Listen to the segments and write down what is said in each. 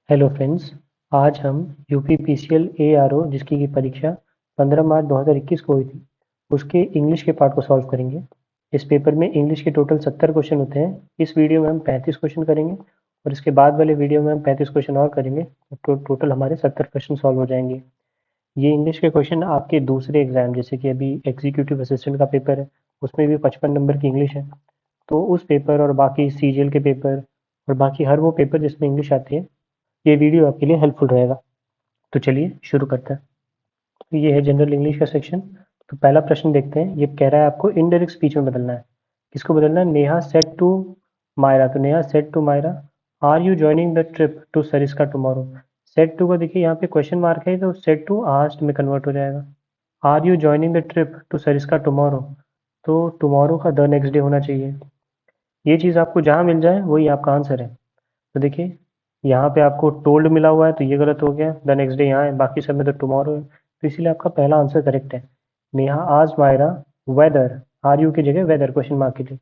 Hello friends. आज हम UP PCL ARO जिसकी की परीक्षा 15 मार्च 2021 को हुई थी उसके इंग्लिश के पार्ट को सॉल्व करेंगे। इस पेपर में इंग्लिश के टोटल 70 क्वेश्चन होते हैं। इस वीडियो में हम 35 क्वेश्चन करेंगे और इसके बाद वाले वीडियो में हम 35 क्वेश्चन और करेंगे। तो टोटल हमारे 70 क्वेश्चन सॉल्व हो जाएंगे। ये इंग्लिश के क्वेश्चन आपके दूसरे एग्जाम जैसे कि अभी एग्जीक्यूटिव असिस्टेंट का पेपर है, उसमें भी 55 नंबर की इंग्लिश है। तो उस पेपर और बाकी सीजीएल के पेपर और बाकी हर वो पेपर जिसमें इंग्लिश आती है, ये वीडियो आपके लिए हेल्पफुल रहेगा। तो चलिए शुरू करते हैं। तो ये है जनरल इंग्लिश का सेक्शन। तो पहला प्रश्न देखते हैं। ये कह रहा है आपको इनडायरेक्ट स्पीच में बदलना है। किसको बदलना है? Neha said to Myra. तो Neha said to Myra, are you joining the trip to Sariska tomorrow. Said to का देखिए यहाँ पे क्वेश्चन मार्क है तो सेड टू आस्क्ड में कन्वर्ट हो जाएगा। Are you joining the trip to Sariska tomorrow, तो टुमारो का द नेक्स्ट डे होना चाहिए। ये चीज़ आपको जहाँ मिल जाए वही आपका आंसर है। तो देखिए यहाँ पे आपको टोल्ड मिला हुआ है तो ये गलत हो गया। द नेक्स्ट डे यहाँ है, बाकी सब में तो टुमारो है, तो इसीलिए आपका पहला आंसर करेक्ट है। नेहा आज मायरा वेदर, आर यू की जगह वेदर क्वेश्चन मार्क के लिए।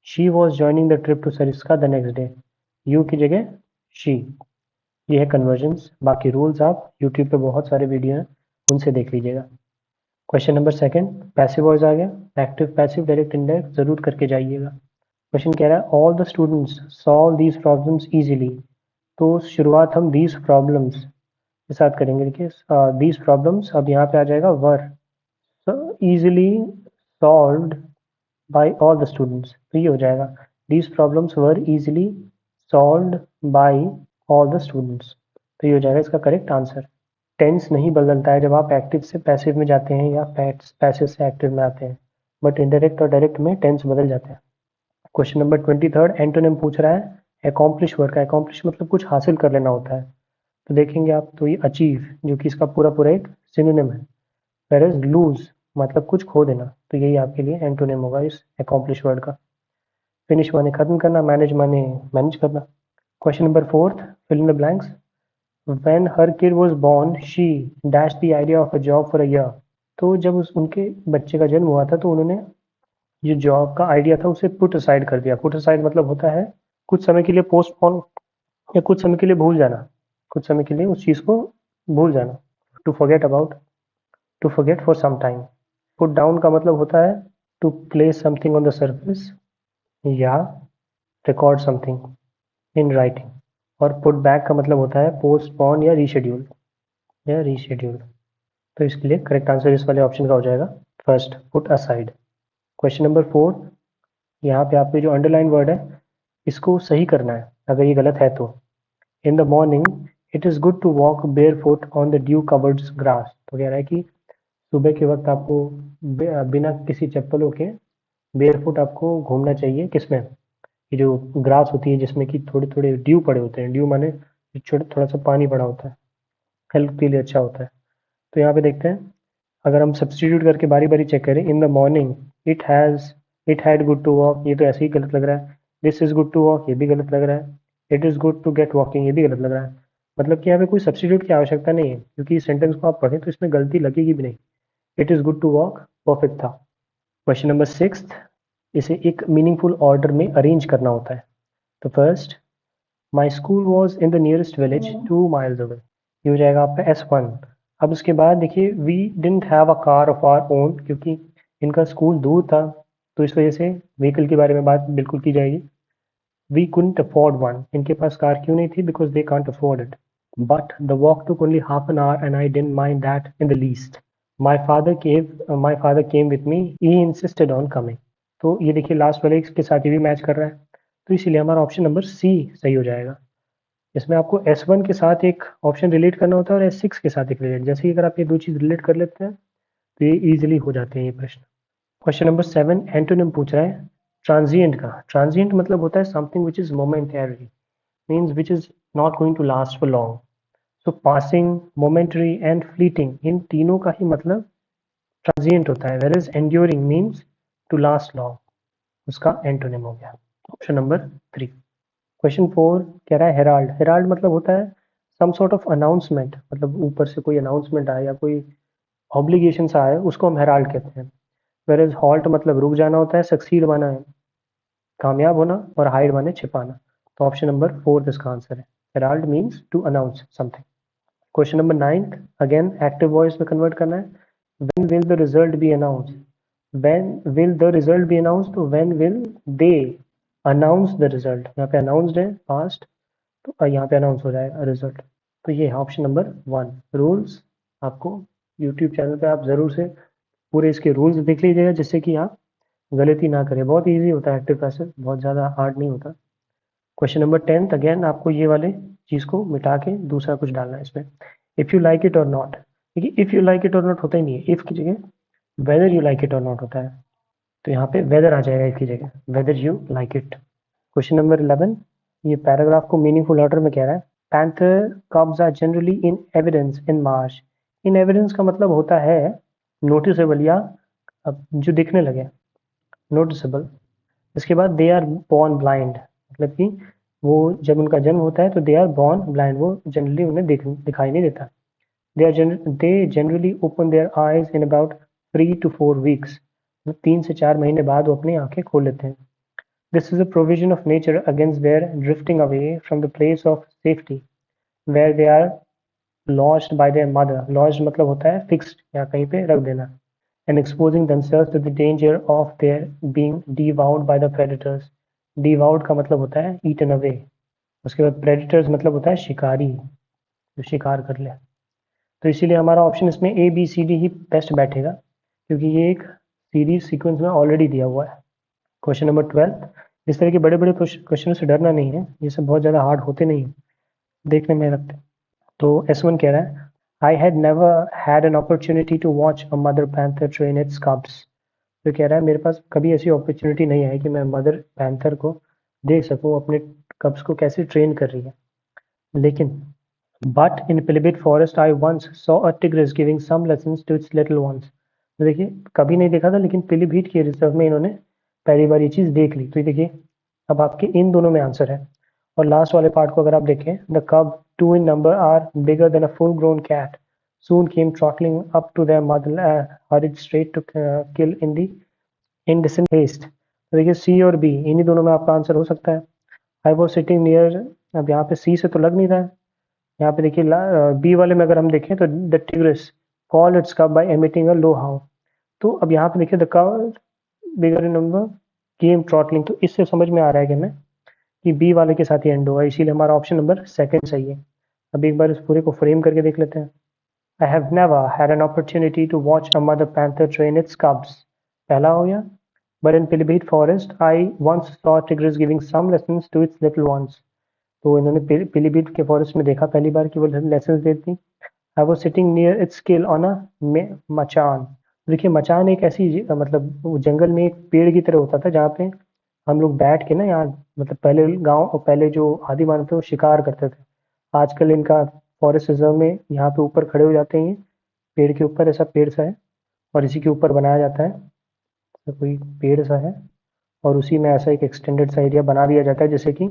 She was joining the trip to Sariska the next day, you की जगह शी। ये है कन्वर्जन्स। बाकी रूल्स आप यूट्यूब पे बहुत सारे वीडियो हैं, उनसे देख लीजिएगा। Question number second, passive voice आ गया। एक्टिव पैसिव डायरेक्ट इनडायरेक्ट जरूर करके जाइएगा। क्वेश्चन कह रहा है all the students solve these problems easily. तो शुरुआत हम दीज प्रॉब्लम्स के साथ करेंगे। देखिए दीज प्रॉब्लम्स, अब यहाँ पे आ जाएगा were, easily solved by all the students, तो ये हो जाएगा these problems were easily solved by all the students, तो ये हो जाएगा इसका करेक्ट आंसर। टेंस नहीं बदलता है जब आप एक्टिव से पैसिव में जाते हैं या पैसिव से एक्टिव में आते हैं, बट इनडायरेक्ट और डायरेक्ट में टेंस बदल जाते हैं। क्वेश्चन नंबर 23 एंटोनिम पूछ रहा है अकॉम्प्लिश वर्ड का। अकॉम्प्लिश मतलब कुछ हासिल कर लेना होता है। तो देखेंगे आप तो ये अचीव जो कि इसका पूरा पूरा एक सिनोनिम है। वेयर लूज मतलब कुछ खो देना, तो यही आपके लिए एंटोनिम होगा इस अकॉम्प्लिश वर्ड का। फिनिश माने खत्म करना, मैनेज माने मैनेज करना। Question number 4, fill in the blanks. When her kid was born she dash the idea of a job for a year. तो जब उनके बच्चे का जन्म हुआ था तो उन्होंने ये जॉब का आइडिया था उसे पुट असाइड कर दिया। पुट असाइड मतलब होता है कुछ समय के लिए पोस्टपोन, या कुछ समय के लिए भूल जाना, कुछ समय के लिए उस चीज़ को भूल जाना। To forget about, to forget for some time. Put down का मतलब होता है to place something on the surface या रिकॉर्ड समथिंग इन राइटिंग। और पुट बैक का मतलब होता है पोस्टपोन या रीशेड्यूल, या रीशेड्यूल। तो इसके लिए करेक्ट आंसर इस वाले ऑप्शन का हो जाएगा first, put aside. Question number 4, यहाँ पे आपके जो अंडरलाइन वर्ड है इसको सही करना है अगर ये गलत है तो। In the morning it is good to walk bare foot on the dew covered grass. तो कह रहा है कि सुबह के वक्त आपको बिना किसी चप्पलों के बेयर फुट आपको घूमना चाहिए। किसमें? ये जो ग्रास होती है जिसमें कि थोड़े थोड़े ड्यू पड़े होते हैं। ड्यू माने छोटा थोड़ा सा पानी पड़ा होता है, हेल्थ के लिए अच्छा होता है। तो यहाँ पे देखते हैं, अगर हम सब्सटीट्यूट करके बारी बारी चेक करें, in the morning it has, it had good to walk, ये तो ऐसे ही गलत लग रहा है। This is good to walk, ये भी गलत लग रहा है। It is good to get walking, ये भी गलत लग रहा है। मतलब कि यहाँ पे कोई सब्सटीट्यूट की आवश्यकता नहीं है, क्योंकि इस सेंटेंस को आप पढ़ें तो इसमें गलती लगेगी भी नहीं। It is good to walk perfect था। क्वेश्चन नंबर 6, इसे एक मीनिंगफुल ऑर्डर में अरेंज करना होता है। तो first, my school was in the nearest village 2 miles away, ये हो जाएगा आपका S1। अब उसके बाद देखिए we didn't have a car of our own, क्योंकि इनका स्कूल दूर था तो इस वजह से व्हीकल के बारे में बात बिल्कुल की जाएगी। वी कुडंट अफोर्ड वन, इनके पास कार क्यों नहीं थी? Because they can't afford it. But the walk took only half an hour and I didn't mind that in the least. My father came with me, he insisted on coming. तो ये देखिए last वाले के साथ ये भी match कर रहा है, तो इसीलिए हमारा ऑप्शन नंबर सी सही हो जाएगा। इसमें आपको S1 के साथ एक ऑप्शन रिलेट करना होता है और S6 के साथ एक रिलेट। जैसे ही अगर आप ये दो चीज़ रिलेट कर लेते हैं तो ये इजीली हो जाते हैं ये प्रश्न। क्वेश्चन नंबर 7 एंटोनिम पूछ रहा है ट्रांजिएंट का। ट्रांजिएंट मतलब होता है something which is momentary, means which is not going to last for long. So passing, momentary and fleeting, इन तीनों का ही मतलब ट्रांजिएंट होता है। Where is enduring means to last long, उसका एंटोनिम हो गया ऑप्शन नंबर 3। क्वेश्चन 4 कह रहा है हेराल्ड। हेराल्ड मतलब होता है सम सॉर्ट ऑफ अनाउंसमेंट, मतलब ऊपर से कोई अनाउंसमेंट आया या कोई ऑब्लिगेशन सा आया, उसको हम हेराल्ड कहते हैं। वेर इज हॉल्ट मतलब रुक जाना होता है। सक्सीड माना है कामयाब होना, और हाइड माने छिपाना। तो ऑप्शन नंबर 4 इसका आंसर है। Herald means to announce something. Question number 9, again active voice में convert करना है. When will the result be announced? When will the result be announced? तो when will they announce the result? यहाँ पे announced है past, तो यहाँ पे announce हो जाएगा result. तो ये है ऑप्शन नंबर 1. रूल्स आपको यूट्यूब चैनल पे आप ज़रूर से पूरे इसके रूल्स देख लीजिएगा, जिससे कि आप गलती ना करें. बहुत इजी होता है एक्टिव पैसिव, बहुत ज़्यादा हार्ड नहीं होता. क्वेश्चन नंबर 10, अगेन आपको ये वाले चीज़ को मिटा के दूसरा कुछ डालना है इसमें. इफ़ यू लाइक इट और नॉट. देखिए इफ़ यू लाइक इट और नॉट होता ही नहीं है, इफ़ की जगह वेदर यू लाइक इट और नॉट होता है. तो यहाँ पे वेदर आ जाएगा इफ की जगह, whether you like it. Question number 11, ये पैराग्राफ को मीनिंगफुल ऑर्डर में कह रहा है. Panther cubs are generally in evidence in March. In evidence का मतलब होता है नोटिसेबल या जो दिखने लगे, नोटिसेबल. इसके बाद दे आर बॉर्न ब्लाइंड, मतलब कि वो जब उनका जन्म होता है तो दे आर बॉर्न ब्लाइंड, वो जनरली उन्हें दिखाई नहीं देता. They generally open their eyes in about 3 to 4 weeks. 3 से 4 महीने बाद वो अपनी आंखें खोल लेते हैं. This is a provision of nature against their drifting away from the place of safety where they are lodged by their mother. Lodged मतलब होता है fixed या कहीं पे रख देना. And exposing themselves to the danger of their being devoured by the predators. Devoured का मतलब होता है eaten away. उसके बाद predators मतलब होता है शिकारी, जो शिकार कर ले. तो इसीलिए हमारा ऑप्शन इसमें ए बी सी डी ही बेस्ट बैठेगा, क्योंकि ये एक सीरीज सीक्वेंस में ऑलरेडी दिया हुआ है. क्वेश्चन नंबर 12, इस तरह के बड़े बड़े क्वेश्चन से डरना नहीं है, ये सब बहुत ज़्यादा हार्ड होते नहीं, देखने में लगते. तो S1 कह रहा है, I had never had an opportunity to watch a mother panther train its cubs. तो कह रहा है मेरे पास कभी ऐसी अपॉर्चुनिटी नहीं आई कि मैं मदर पैंथर को देख सकूं अपने कब्स को कैसे ट्रेन कर रही है. लेकिन But in Pilibhit forest I once saw a tigress giving some lessons to its little ones. तो देखिए कभी नहीं देखा था, लेकिन पीलीभीत के रिजर्व में इन्होंने पहली बार ये चीज़ देख ली. तो ये देखिए अब आपके इन दोनों में आंसर है. और लास्ट वाले पार्ट को अगर आप देखें, द कब 2 in number are bigger than a full grown cat soon came trotting up to their mother hurried straight to kill in the indecent haste. तो देखिए सी और बी इन्हीं दोनों में आपका आंसर हो सकता है. आई वॉज सिटिंग नियर, अब यहाँ पे सी से तो लग नहीं रहा है. यहाँ पे देखिए बी वाले में अगर हम देखें तो the tigress call its cub by emitting a low howl. तो अब यहाँ पे देखिए द कव बिगर इन नंबर गेम ट्रॉटलिंग. तो इससे समझ में आ रहा है कि हमें कि बी वाले के साथ ही एंड होगा, इसीलिए हमारा ऑप्शन नंबर सेकंड सही है. अब एक बार इस पूरे को फ्रेम करके देख लेते हैं. I have never had an opportunity to watch a mother panther train its cubs, पहला हो गया. But in Pilibhit forest I once saw tigress giving some lessons to its little ones. तो इन्होंने पीलीभीत के फॉरेस्ट में देखा पहली बार कि वो लेसन्स देती. I was sitting near it's skill on a मचान. देखिए मचान एक ऐसी मतलब वो जंगल में एक पेड़ की तरह होता था जहाँ पे हम लोग बैठ के ना, यहाँ मतलब पहले गांव, पहले जो आदि मानव थे वो शिकार करते थे. आजकल इनका फॉरेस्ट रिजर्व में यहाँ पे ऊपर खड़े हो जाते हैं, पेड़ के ऊपर ऐसा पेड़ सा है और इसी के ऊपर बनाया जाता है. तो कोई पेड़ सा है और उसी में ऐसा एक एक्सटेंडेड सा एरिया बना दिया जाता है, जैसे कि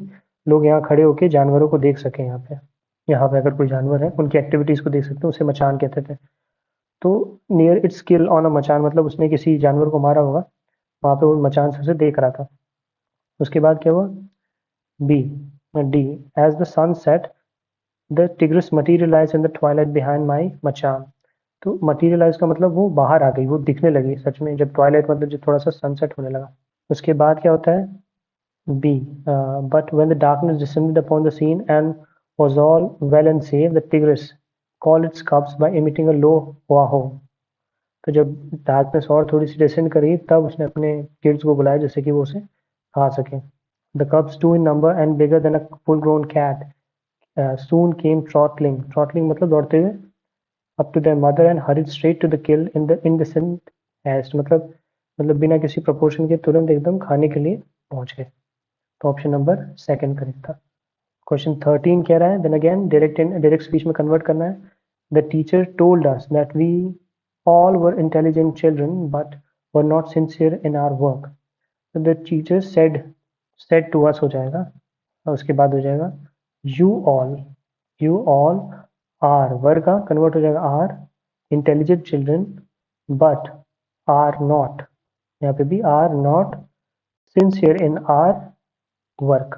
लोग यहाँ खड़े होकर जानवरों को देख सकें. यहाँ पे अगर कोई जानवर है उनकी एक्टिविटीज को देख सकते हैं, उसे मचान कहते थे. तो near it's kill on a मचान मतलब उसने किसी जानवर को मारा होगा, वहां पे वो मचान से उसे देख रहा था. उसके बाद क्या हुआ, बी डी, as the sun set the tigress materialise in the twilight behind my machan. तो मटीरियलाइज का मतलब वो बाहर आ गई, वो दिखने लगी सच में, जब ट्वाइलाइट मतलब जब थोड़ा सा सनसेट होने लगा. उसके बाद क्या होता है, B. But when the darkness descended upon the scene and was all well and safe, the tigress called its cubs by emitting a low wah-ho. तो जब डार्कनेस और थोड़ी सी डिसेंड करी तब उसने अपने किड्स को बुलाया जिससे कि वो उसे खा सके. The cubs 2 in number and bigger than a full grown cat soon came trotling. Trotling मतलब दौड़ते हुए up to their mother and hurried straight to the kill in the indecent haste. मतलब बिना किसी प्रपोर्शन के तुरंत एकदम खाने के लिए पहुंच गए. तो ऑप्शन नंबर सेकंड करेक्ट था. क्वेश्चन 13 कह रहा है, देन अगेन डायरेक्ट स्पीच में कन्वर्ट करना है. The teacher told us that we all were intelligent children but were not sincere in our work. The teacher said to us हो जाएगा और उसके बाद हो जाएगा यू ऑल आर, वर्ग का कन्वर्ट हो जाएगा are intelligent children but are not, यहाँ पे भी are not sincere in our work.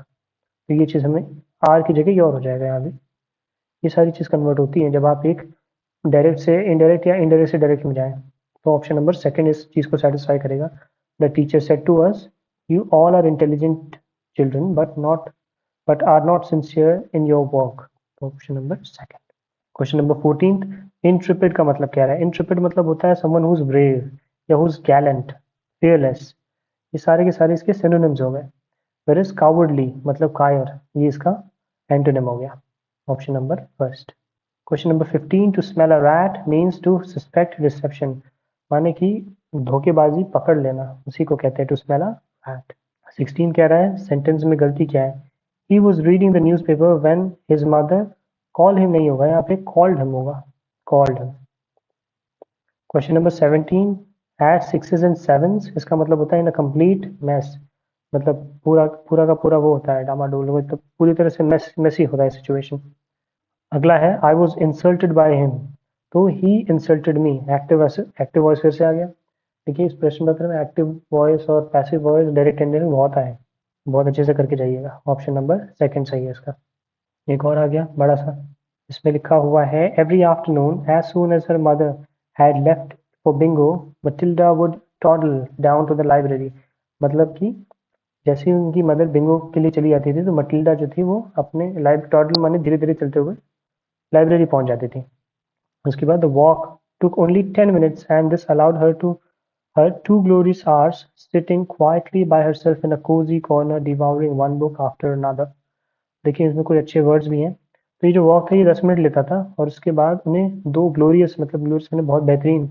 तो ये चीज़ हमें आर की जगह योर हो जाएगा यहाँ भी। ये सारी चीज़ कन्वर्ट होती है जब आप एक डायरेक्ट से इनडायरेक्ट या इनडायरेक्ट से डायरेक्ट में जाएं। तो ऑप्शन नंबर सेकंड इस चीज़ को सेटिस्फाई करेगा। The teacher said to us, you all are intelligent children but are not sincere in your work. Option number second. Question number 14, intrepid का मतलब क्या है? इंट्रिपिड मतलब होता है समवन हु इज ब्रेव या हु इज गैलेंट, फियरलेस। ये सारे के सारे इसके सिनोनिम्स हो गए। वेयर इज कावर्डली मतलब कायर, ये इसका एंटोनिम हो गया। Option number first. Question number 15, to smell a rat means to suspect deception, माने कि धोखेबाजी पकड़ लेना, उसी को कहते हैं टू स्मेल अ रैट। 16 कह रहा है सेंटेंस में गलती क्या है? He was reading the newspaper when his mother call him नहीं होगा, यहाँ पे कॉल्ड हिम होगा, called him. Question number 17, at sixes and sevens, इसका मतलब होता है इन अ कंप्लीट मैस, मतलब पूरा पूरा का पूरा वो होता है डामाडोल, मतलब पूरी तरह से मेसी होता है सिचुएशन। अगला है I was insulted by him, तो he insulted me, active voice फिर से आ गया। देखिए इस प्रश्न पत्र में एक्टिव वॉइस और पैसिव वॉइस डायरेक्ट इंडियन बहुत आए, बहुत अच्छे से करके जाइएगा। ऑप्शन नंबर सेकंड सही है इसका। एक और आ गया बड़ा सा, इसमें लिखा हुआ है every afternoon as soon as her mother had left for bingo Matilda would toddle down to the library, मतलब कि जैसे ही उनकी मदर बिंगो के लिए चली जाती थी तो मटिल्डा जो थी वो अपने टॉडल माने धीरे धीरे चलते हुए लाइब्रेरी पहुंच जाती थी। उसके बाद the walk took only 10 minutes and this allowed her 2 glorious hours sitting quietly by herself in a cozy corner devouring one book after another। देखिए इसमें कुछ अच्छे वर्ड्स भी हैं। तो ये जो वॉक था ये 10 मिनट लेता था और उसके बाद उन्हें 2 ग्लोरियस मतलब ग्लोरियस मैंने बहुत बेहतरीन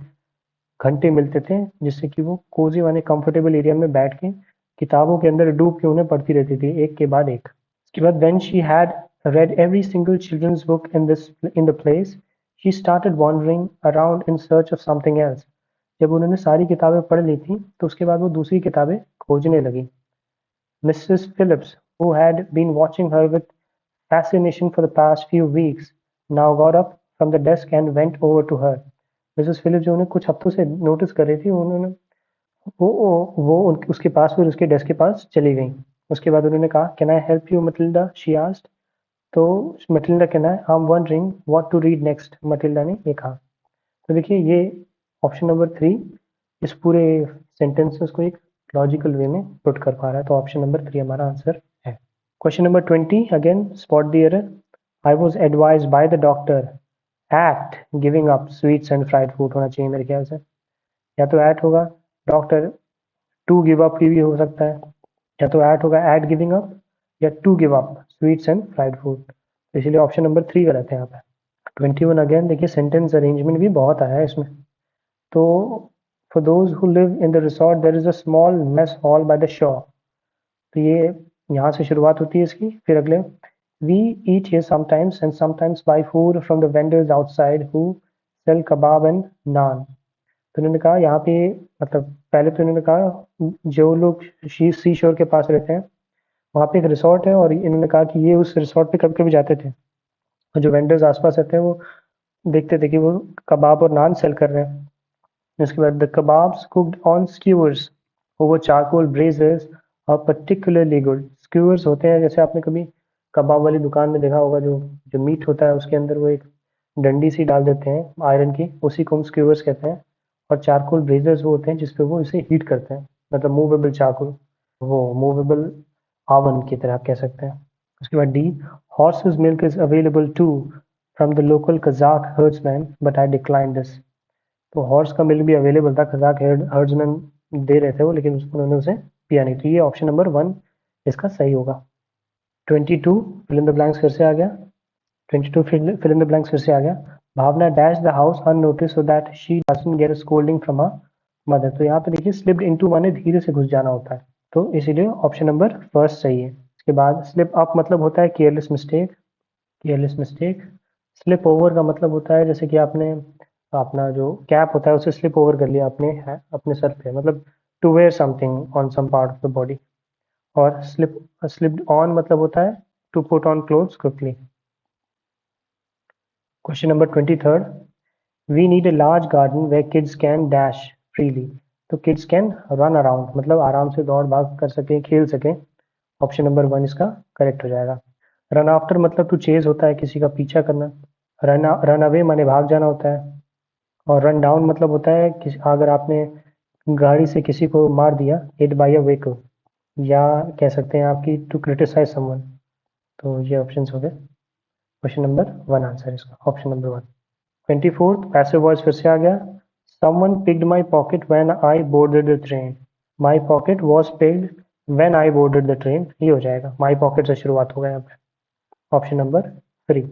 घंटे मिलते थे जिससे कि वो कोजी माने कंफर्टेबल एरिया में बैठ के किताबों के अंदर डूब के उन्हें पढ़ती रहती थी एक के बाद एक। उसके बाद when she had read every single children's book in the place, she started wandering around in search of something else। जब उन्होंने सारी किताबें पढ़ ली थी तो उसके बाद वो दूसरी किताबें खोजने लगी। Mrs. Phillips, who had been watching her with fascination for the past few weeks, now got up from the desk and went over to her। Mrs Philip जो उन्हें कुछ हफ्तों से नोटिस कर रही थी उन्होंने उसके पास फिर उसके डेस्क के पास चली गई। उसके बाद उन्होंने कहा can I help you Matilda, she asked. तो मटिल्डा कहना है I am wondering what to read next, Matilda ने ये कहा। तो देखिए ये ऑप्शन नंबर 3 इस पूरे सेंटेंसेस को एक लॉजिकल वे में पुट कर पा रहा है, तो ऑप्शन नंबर 3 हमारा आंसर है। Question number 20, again spot the error. I was advised by the doctor at giving up sweets and fried food होना चाहिए मेरे ख्याल से, या तो एट होगा, डॉक्टर टू गिव अप भी हो सकता है, या तो एट होगा एट गिविंग अप या to give up sweets and fried food, तो इसलिए ऑप्शन नंबर 3 गलत है यहाँ पे। 21 अगेन देखिए सेंटेंस अरेंजमेंट भी बहुत आया है इसमें। तो for those who live in the resort there is a small mess hall by the shore, तो ये यहाँ से शुरुआत होती है इसकी। फिर अगले we eat here sometimes and sometimes buy food from the vendors outside who sell kebab and naan. तो उन्होंने कहा यहाँ पे मतलब पहले तो उन्होंने कहा जो लोग सी शोर के पास रहते हैं वहाँ पे एक रिसॉर्ट है और इन्होंने कहा कि ये उस रिसॉर्ट पे कभी कभी जाते थे और जो वेंडर्स आसपास रहते हैं वो देखते थे कि वो कबाब और नान सेल कर रहे हैं। उसके बाद the kebabs cooked on skewers over charcoal braziers और पर्टिकुलरली गुड। स्क्यूअर्स होते हैं जैसे आपने कभी कबाब वाली दुकान में देखा होगा, जो जो मीट होता है उसके अंदर वो एक डंडी सी डाल देते हैं आयरन की, उसी को हम स्क्यूअर्स कहते हैं। और चारकोल ब्रेजर्स वो होते हैं जिसपे वो इसे हीट करते हैं, मतलब मूवेबल चारकोल, वो मूवेबल आवन की तरह आप कह सकते हैं। उसके बाद the horses milk is available to from the local Kazakh herdsman but I decline this. तो हॉर्स का मिल्क भी अवेलेबल था, कजाक हर्ड्समैन दे रहे थे वो, लेकिन उन्होंने उसे पिया नहीं। तो ये ऑप्शन नंबर 1 इसका सही होगा। 22 फिल इन द ब्लैंक्स फिर से आ गया। 22 फिल इन द ब्लैंक्स फिर से आ गया। Bhavna dash the house unnoticed so that she doesn't get a scolding from her mother. तो यहाँ पे देखिए स्लिप्ड इनटू माने धीरे से घुस जाना होता है, तो इसीलिए ऑप्शन नंबर फर्स्ट सही है। इसके बाद स्लिप अप मतलब होता है careless mistake, careless mistake. Slip over का मतलब होता है जैसे कि आपने अपना जो कैप होता है उसे स्लिप ओवर कर लिया अपने अपने सर पे, मतलब to wear something on some part of the body. और स्लिप्ड ऑन मतलब होता है to put on clothes quickly. Question number 23, we need a large garden where kids can dash freely. तो किड्स कैन रन अराउंड मतलब आराम से दौड़ भाग कर सकें, खेल सकें। ऑप्शन नंबर 1 इसका करेक्ट हो जाएगा। रन आफ्टर मतलब टू चेज होता है, किसी का पीछा करना। रन अवे माने भाग जाना होता है। और रन डाउन मतलब होता है अगर आपने गाड़ी से किसी को मार दिया, हिट बाय अ व्हीकल, या कह सकते हैं आपकी टू क्रिटिसाइज समवन। तो ये ऑप्शंस हो गए। क्वेश्चन नंबर 1 आंसर इसका, option number 1। 24th passive voice फिर से आ गया। Someone picked my pocket when I boarded the train. My pocket was picked when I boarded the train, ये हो जाएगा। माई पॉकेट से शुरुआत होगा यहाँ पे, option number 3।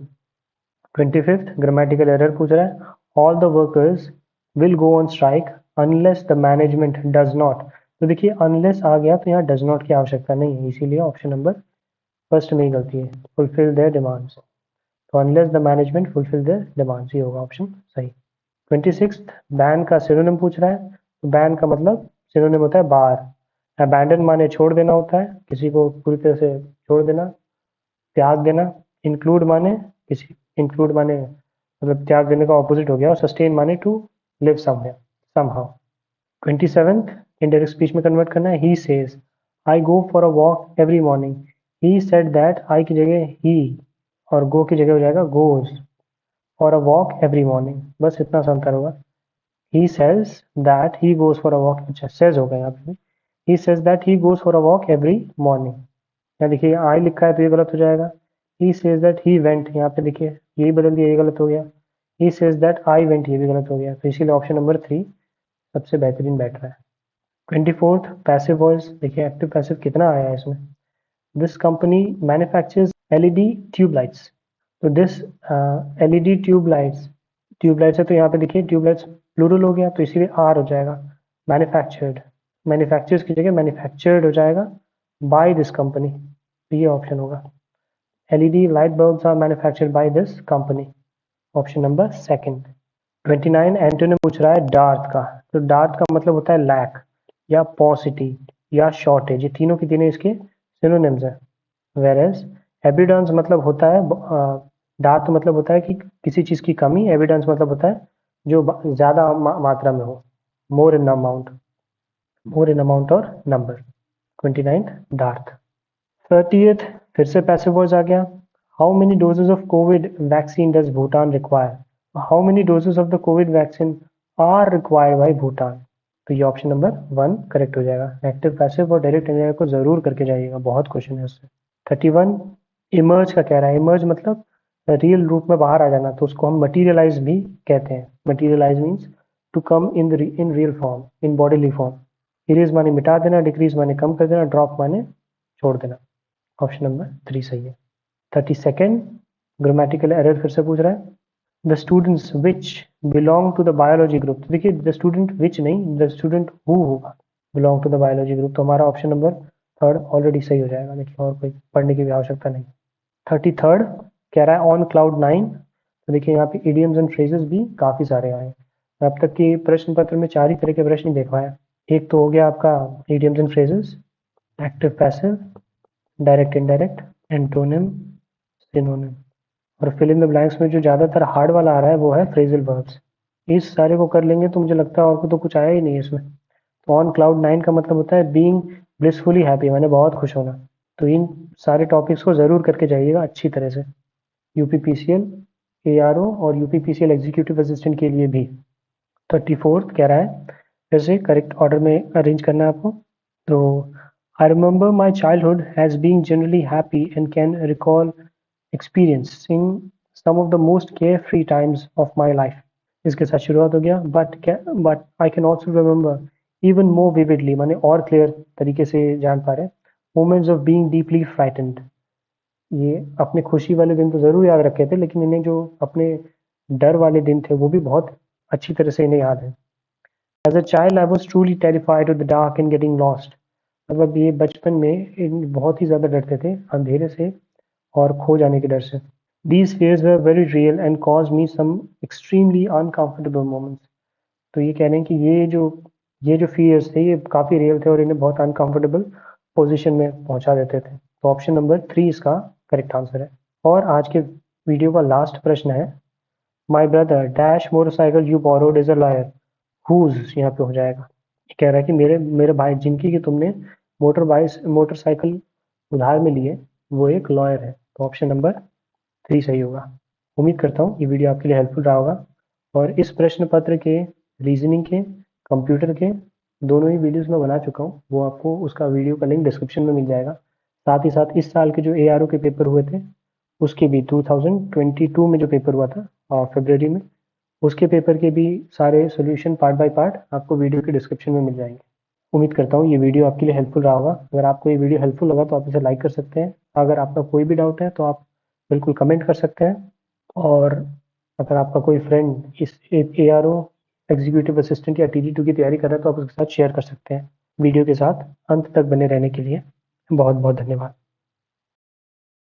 25th grammatical error पूछ रहा है। All the workers will go on strike unless the management does not. तो देखिए अनलेस आ गया तो यहाँ डज नॉट की आवश्यकता नहीं है, इसीलिए ऑप्शन नंबर फर्स्ट में ही गलती है। फुलफिल देयर डिमांड्स, तो unless the management fulfil there demands, ये होगा ऑप्शन सही। 26th बैन का सिनोनिम पूछ रहा है। तो बैन का मतलब सिनोनिम होता है बार। अबैंडन माने छोड़ देना होता है, किसी को पूरी तरह से छोड़ देना, त्याग देना। इंक्लूड माने किसी, इंक्लूड माने मतलब त्याग देने का ऑपोजिट हो गया। और सस्टेन माने to live somewhere, somehow. 27th indirect speech में कन्वर्ट करना है। He says I go for a walk every morning. He said that, I की जगह ही और गो की जगह हो जाएगा goes for a walk every morning, बस इतना सा अंतर होगा। He says that he goes for a walk, अच्छा सेज होगा यहाँ पे। He says that he goes for a walk every morning. यहाँ देखिए आई लिखा है तो ये गलत हो जाएगा। ही सेज दैट ही वेंट, यहाँ पे देखिए यही बदल दिया, ये गलत हो गया। ही सेज दैट आई वेंट, ये भी गलत हो गया। तो इसीलिए ऑप्शन नंबर 3 सबसे बेहतरीन बैठ रहा है। 24th पैसिव वॉइस, देखिए एक्टिव पैसिव कितना आया है इसमें। This company manufactures LED tube lights. तो दिस एलईडी ट्यूब लाइट्स है तो यहाँ पे देखिए ट्यूब लाइट्स प्लूरल हो गया तो इसीलिए आर हो जाएगा। मैन्युफैक्चर्ड, मैन्युफैक्चर्स की जगह मैन्युफैक्चर्ड हो जाएगा बाय दिस कंपनी, तो ये ऑप्शन होगा। LED light bulbs are manufactured by this company, option number second. 29 antonym पूछ रहा है डार्थ का। तो डार्थ का मतलब होता है लैक या पॉसिटी या शॉर्टेज, ये तीनों की तीनों इसके सिनोनिम्स हैं। वेरएज एविडेंस मतलब होता है, डार्थ मतलब होता है कि किसी चीज की कमी, एविडेंस मतलब होता है जो ज्यादा मात्रा में हो, more in amount, more in amount और नंबर। 29th dearth. 30th फिर से पैसिव वॉइस आ गया। How many doses of COVID vaccine does Bhutan require. How many doses of the COVID vaccine are required by Bhutan. तो ये ऑप्शन नंबर 1 करेक्ट हो जाएगा। Active passive और डायरेक्ट एनआईआर को जरूर करके जाइएगा, बहुत क्वेश्चन है उससे। 31 इमर्ज का कह रहा है। इमर्ज मतलब रियल रूप में बाहर आ जाना, तो उसको हम मटीरियलाइज भी कहते हैं। Materialise means to come in real form, in bodily form. Erase माने मिटा देना, डिक्रीज माने कम कर देना, ड्रॉप माने छोड़ देना। ऑप्शन नंबर 3 सही है। 32nd ग्रामेटिकल एरर फिर से पूछ रहा है। The students which belong to the biology group. तो देखिए द स्टूडेंट विच नहीं, द स्टूडेंट हु होगा, belong to the biology group. तो हमारा ऑप्शन नंबर 3 ऑलरेडी सही हो जाएगा, देखिए और कोई पढ़ने की भी आवश्यकता नहीं। 33rd कह रहा है ऑन क्लाउड 9। तो देखिए यहाँ पे इडियम्स एंड फ्रेजेस भी काफी सारे आए हैं। अब तक के प्रश्न पत्र में 4 ही तरह के प्रश्न देख पाया। एक तो हो गया आपका idioms and phrases, active passive, direct indirect, antonym, synonym. और फिल इन द ब्लैंक्स में जो ज्यादातर हार्ड वाला आ रहा है वो है फ्रेजल वर्ब्स। इस सारे को कर लेंगे तो मुझे लगता है और को तो कुछ आया ही नहीं इसमें। तो ऑन क्लाउड 9 का मतलब होता है बीइंग ब्लिसफुली हैप्पी, मैंने बहुत खुश होना। तो इन सारे टॉपिक्स को जरूर करके जाइएगा अच्छी तरह से, यूपीपीसीएल एआरओ और यूपीपीसीएल एग्जीक्यूटिव असिस्टेंट के लिए भी। 34th कह रहा है फिर से करेक्ट ऑर्डर में अरेंज करना है आपको। तो I remember my childhood has been generally happy and can recall experiencing some of the most carefree times of my life। इसके साथ शुरुआत हो गया but I can also remember even more vividly, माने और क्लियर तरीके से जान पा रहे moments of being deeply frightened। ये अपने खुशी वाले दिन तो जरूर याद रखे थे, लेकिन इन्हें जो अपने डर वाले दिन थे वो भी बहुत अच्छी तरह से इन्हें याद है। As a child I was truly terrified of the dark and getting lost। मतलब ये बचपन में बहुत ही ज्यादा डरते थे अंधेरे से और खो जाने के डर से। These fears were very real and caused me some extremely uncomfortable moments। तो ये कह रहे हैं कि ये जो fears थे ये काफी रियल थे और इन्हें बहुत अनकंफर्टेबल पोजीशन में पहुंचा देते थे। तो ऑप्शन नंबर 3 इसका करेक्ट आंसर है। और आज के वीडियो का लास्ट प्रश्न है। My brother dash motorcycle you borrowed is a lawyer whose, यहाँ पे हो जाएगा। ये कह रहा है कि मेरे मेरे भाई जिनकी कि तुमने मोटरसाइकिल उधार में लिए वो एक लॉयर है। तो ऑप्शन नंबर 3 सही होगा। उम्मीद करता हूँ ये वीडियो आपके लिए हेल्पफुल रहा होगा और इस प्रश्न पत्र के, रीजनिंग के, कंप्यूटर के दोनों ही वीडियोस मैं बना चुका हूँ, वो आपको उसका वीडियो का लिंक डिस्क्रिप्शन में मिल जाएगा। साथ ही साथ इस साल के जो ARO के पेपर हुए थे उसके भी 2022 में जो पेपर हुआ था फरवरी में, उसके पेपर के भी सारे सोल्यूशन पार्ट बाय पार्ट आपको वीडियो के डिस्क्रिप्शन में मिल जाएंगे। उम्मीद करता हूँ ये वीडियो आपके लिए हेल्पफुल रहा होगा। अगर आपको ये वीडियो हेल्पफुल लगा तो आप इसे लाइक कर सकते हैं। अगर आपका कोई भी डाउट है तो आप बिल्कुल कमेंट कर सकते हैं। और अगर आपका कोई फ्रेंड इस ARO एग्जीक्यूटिव असिस्टेंट या TG2 की तैयारी कर रहा है तो आप उसके साथ शेयर कर सकते हैं। वीडियो के साथ अंत तक बने रहने के लिए बहुत बहुत धन्यवाद।